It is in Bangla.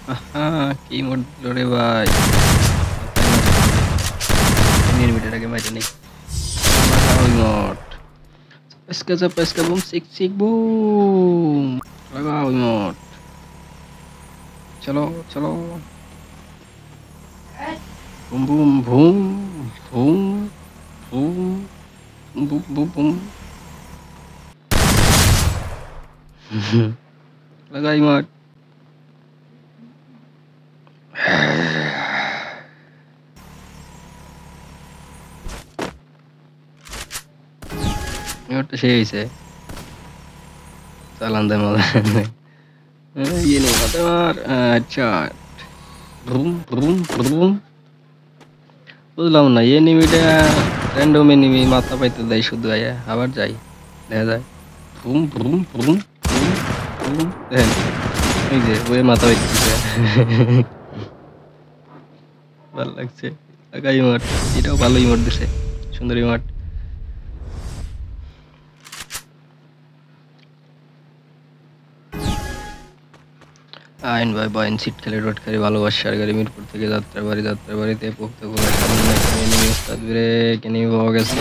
আহা! কি ইমোট দিল রে ভাই! এনিমিটাকে মাইরে নেই। লাগাও ইমোট। চাপাইস্কা বুম সিক সিক বুম! লাগাও ইমোট। চলো, চলো। বুম বুম ভুম! ভুম! বুম! Boom boom boom! লাগা ইমোট। ইমোটটা সেই হইছে। চালান দে মজা। ইয়ে নেই মারতে মার। আচ্ছা। Vroom vroom vroom. বুঝলাম না এনিমিটা র্যান্ডম এনিমি মাথা পাইতে দেয় শুধু আয়া আবার যাই দেখা যায় vroom vroom vroom vroom vroom দেখেন এই যে ওই মাথা পাইতেছে ভালো লাগছে লাগা ইমোট এটাও ভালো ইমোট দিছে সুন্দর ইমোট আইন ভাই বাইন সিট খেলে রোড খালি ভালোবাসার গাড়ি মিরপুর থেকে যাত্রাবাড়িতে পোক্ত গোলা সামনে এনিমি উস্তাদ ব্রেক এনিমি পাওয়া গেছে